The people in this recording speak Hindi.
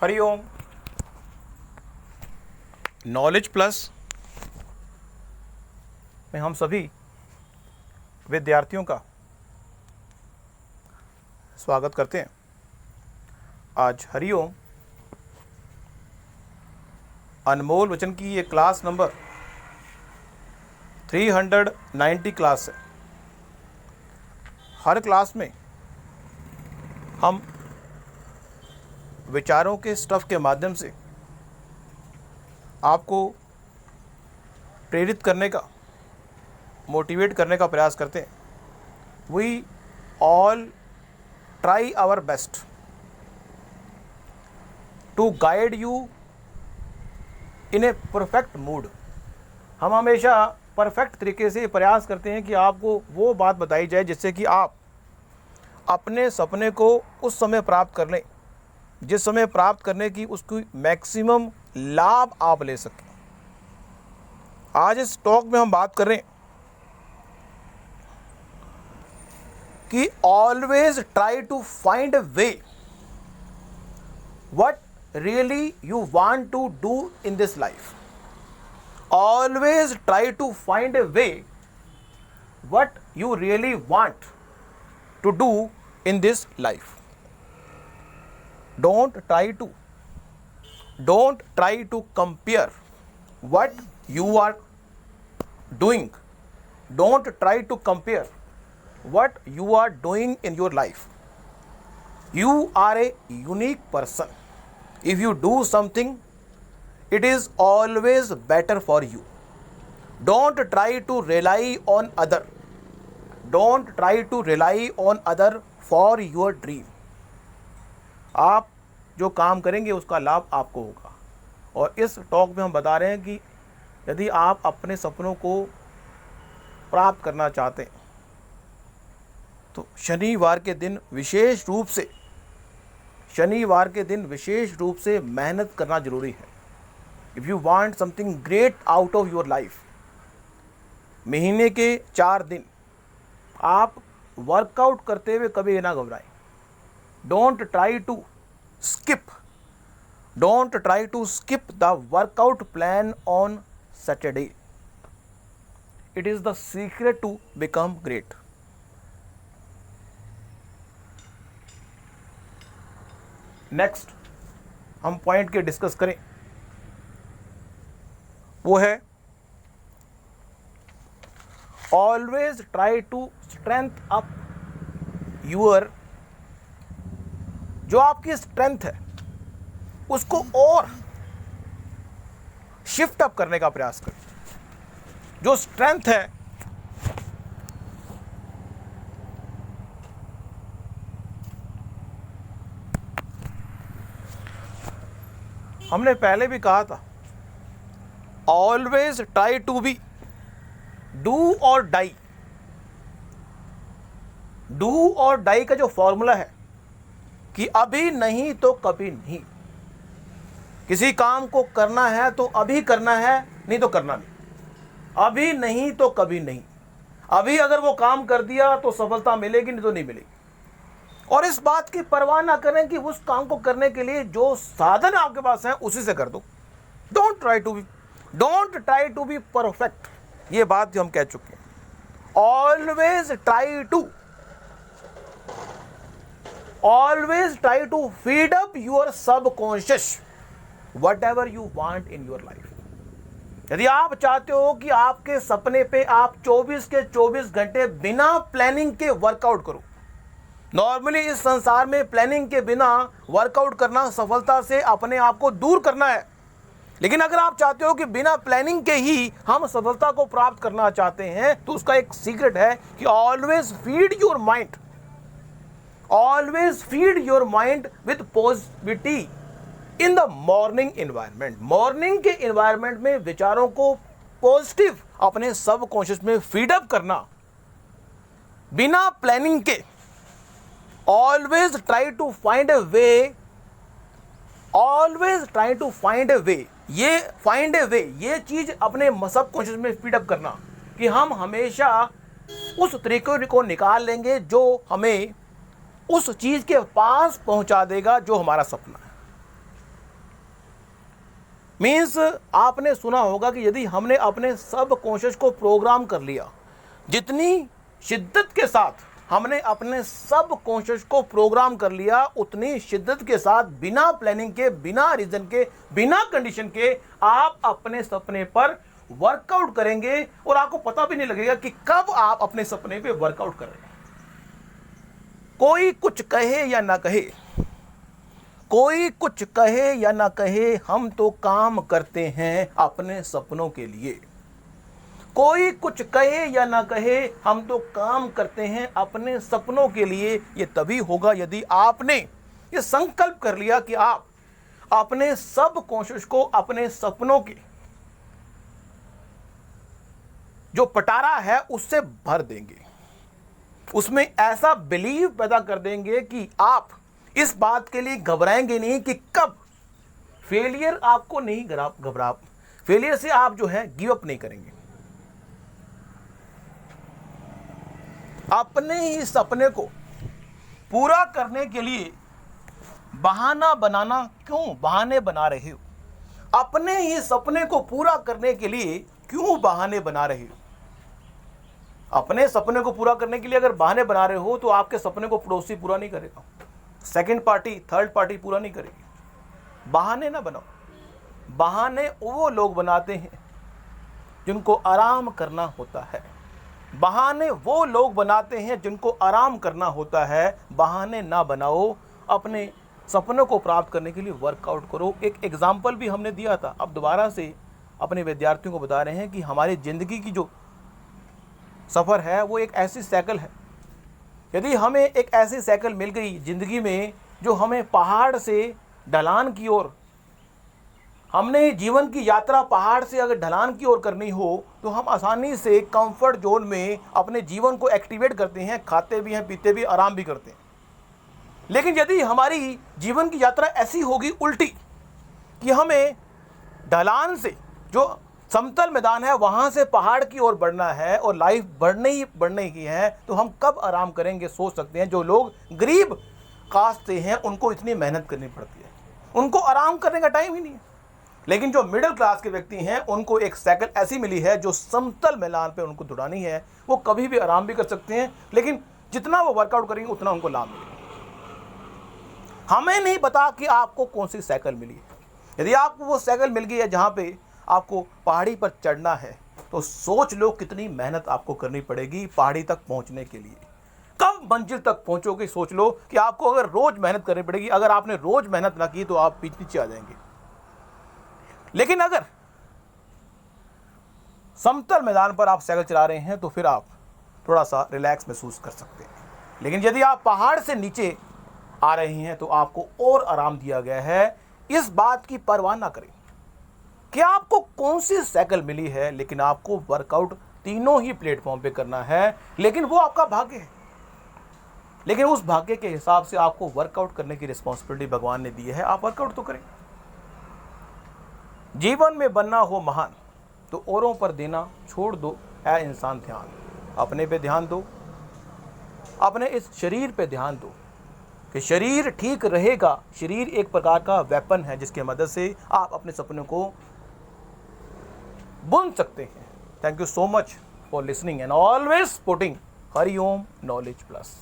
हरिओम। नॉलेज प्लस में हम सभी विद्यार्थियों का स्वागत करते हैं। आज हरिओम अनमोल वचन की ये क्लास नंबर 390 क्लास है। हर क्लास में हम विचारों के स्टफ के माध्यम से आपको प्रेरित करने का, मोटिवेट करने का प्रयास करते हैं। We all try our best to guide you in a perfect mood. हम हमेशा परफेक्ट तरीके से प्रयास करते हैं कि आपको वो बात बताई जाए जिससे कि आप अपने सपने को उस समय प्राप्त कर लें जिस समय प्राप्त करने की उसकी मैक्सिमम लाभ आप ले सकें। आज इस टॉक में हम बात कर रहे हैं कि always try to find a way what really you want to do in this life. Always try to find a way what you really want to do in this life. Don't try to compare what you are doing. Don't try to compare what you are doing in your life. You are a unique person. If you do something, it is always better for you. Don't try to rely on other. Don't try to rely on other for your dream. आप जो काम करेंगे उसका लाभ आपको होगा। और इस टॉक में हम बता रहे हैं कि यदि आप अपने सपनों को प्राप्त करना चाहते हैं तो शनिवार के दिन विशेष रूप से मेहनत करना जरूरी है। If you want something great out of your life, महीने के 4 दिन आप वर्कआउट करते हुए कभी ना घबराएं। Don't try to skip the workout plan on Saturday. It is the secret to become great. Next हम पॉइंट के डिस्कस करें वो है always try to strength up your, जो आपकी स्ट्रेंथ है उसको और शिफ्ट अप करने का प्रयास करें। जो स्ट्रेंथ है हमने पहले भी कहा था, always try to be do or die. Do or die का जो फॉर्मूला है कि अभी नहीं तो कभी नहीं। किसी काम को करना है तो अभी करना है, नहीं तो करना नहीं। अभी नहीं तो कभी नहीं। अभी अगर वो काम कर दिया तो सफलता मिलेगी, नहीं तो नहीं मिलेगी। और इस बात की परवाह ना करें कि उस काम को करने के लिए जो साधन आपके पास है उसी से कर दो। Don't try to be perfect. ये बात जो हम कह चुके हैं। Always try to feed up your subconscious whatever you want in your life. यदि आप चाहते हो कि आपके सपने पे आप 24 के 24 घंटे बिना प्लानिंग के वर्कआउट करो। नॉर्मली इस संसार में प्लानिंग के बिना वर्कआउट करना सफलता से अपने आप को दूर करना है। लेकिन अगर आप चाहते हो कि बिना प्लानिंग के ही हम सफलता को प्राप्त करना चाहते हैं तो उसका एक सीक्रेट है कि always feed your mind with positivity in the morning environment. Morning के एनवायरनमेंट में विचारों को पॉजिटिव अपने सबकॉन्शियस में फीडअप करना बिना प्लानिंग के। Always try to find a way. ये फाइंड ए वे, ये चीज अपने सबकॉन्शियस में फीडअप करना कि हम हमेशा उस तरीके को निकाल लेंगे जो हमें उस चीज के पास पहुंचा देगा जो हमारा सपना है। मीन्स आपने सुना होगा कि यदि हमने अपने सब कॉन्शियस को प्रोग्राम कर लिया, जितनी शिद्दत के साथ हमने अपने सब कॉन्शियस को प्रोग्राम कर लिया, उतनी शिद्दत के साथ बिना प्लानिंग के, बिना रीजन के, बिना कंडीशन के आप अपने सपने पर वर्कआउट करेंगे और आपको पता भी नहीं लगेगा कि कब आप अपने सपने पे वर्कआउट कर रहे हैं। कोई कुछ कहे या ना कहे, कोई कुछ कहे या ना कहे, हम तो काम करते हैं अपने सपनों के लिए। कोई कुछ कहे या ना कहे, हम तो काम करते हैं अपने सपनों के लिए। ये तभी होगा यदि आपने ये संकल्प कर लिया कि आप अपने सब कॉन्शियस को अपने सपनों के जो पटारा है उससे भर देंगे, उसमें ऐसा बिलीव पैदा कर देंगे कि आप इस बात के लिए घबराएंगे नहीं कि कब फेलियर आपको नहीं घबरा फेलियर से आप जो है गिव अप नहीं करेंगे। अपने ही सपने को पूरा करने के लिए बहाना बनाना क्यों बहाने बना रहे हो? अपने ही सपने को पूरा करने के लिए क्यों बहाने बना रहे हो? अपने सपने को पूरा करने के लिए अगर बहाने बना रहे हो तो आपके सपने को पड़ोसी पूरा नहीं करेगा, सेकंड पार्टी, थर्ड पार्टी पूरा नहीं करेगी। बहाने ना बनाओ। बहाने वो लोग बनाते हैं जिनको आराम करना होता है। बहाने वो लोग बनाते हैं जिनको आराम करना होता है। बहाने ना बनाओ, अपने सपनों को प्राप्त करने के लिए वर्कआउट करो। एक एग्जाम्पल भी हमने दिया था, अब दोबारा से अपने विद्यार्थियों को बता रहे हैं कि हमारी ज़िंदगी की जो सफ़र है वो एक ऐसी साइकिल है। यदि हमें एक ऐसी साइकिल मिल गई ज़िंदगी में जो हमें पहाड़ से ढलान की ओर, हमने जीवन की यात्रा पहाड़ से अगर ढलान की ओर करनी हो तो हम आसानी से कंफर्ट जोन में अपने जीवन को एक्टिवेट करते हैं, खाते भी हैं, पीते भी, आराम भी करते हैं। लेकिन यदि हमारी जीवन की यात्रा ऐसी होगी उल्टी कि हमें ढलान से जो समतल मैदान है वहाँ से पहाड़ की ओर बढ़ना है और लाइफ बढ़ने की है, तो हम कब आराम करेंगे सोच सकते हैं। जो लोग गरीब कास्ट से हैं उनको इतनी मेहनत करनी पड़ती है, उनको आराम करने का टाइम ही नहीं है। लेकिन जो मिडिल क्लास के व्यक्ति हैं उनको एक साइकिल ऐसी मिली है जो समतल मैदान पे उनको दौड़ानी है। वो कभी भी आराम भी कर सकते हैं, लेकिन जितना वो वर्कआउट करेंगे उतना उनको लाभ मिलेगा। हमें नहीं पता कि आपको कौन सी साइकिल मिली है। यदि आपको वो साइकिल मिल गई है जहाँ पे आपको पहाड़ी पर चढ़ना है तो सोच लो कितनी मेहनत आपको करनी पड़ेगी पहाड़ी तक पहुँचने के लिए। कब मंजिल तक पहुँचोगे सोच लो कि आपको अगर रोज़ मेहनत करनी पड़ेगी। अगर आपने रोज़ मेहनत ना की तो आप पीछे आ जाएंगे। लेकिन अगर समतल मैदान पर आप साइकिल चला रहे हैं तो फिर आप थोड़ा सा रिलैक्स महसूस कर सकते हैं। लेकिन यदि आप पहाड़ से नीचे आ रहे हैं तो आपको और आराम दिया गया है। इस बात की परवाह ना करें कि आपको कौन सी साइकिल मिली है, लेकिन आपको वर्कआउट तीनों ही प्लेटफॉर्म पे करना है। लेकिन वो आपका भाग्य है, लेकिन उस भाग्य के हिसाब से आपको वर्कआउट करने की रिस्पॉन्सिबिलिटी भगवान ने दी है। आप वर्कआउट तो करें। जीवन में बनना हो महान तो औरों पर देना छोड़ दो है इंसान ध्यान। अपने पे ध्यान दो, अपने इस शरीर पे ध्यान दो कि शरीर ठीक रहेगा। शरीर एक प्रकार का वेपन है जिसकी मदद से आप अपने सपनों को बुन सकते हैं। Thank you so much for listening and always supporting Hariom knowledge plus.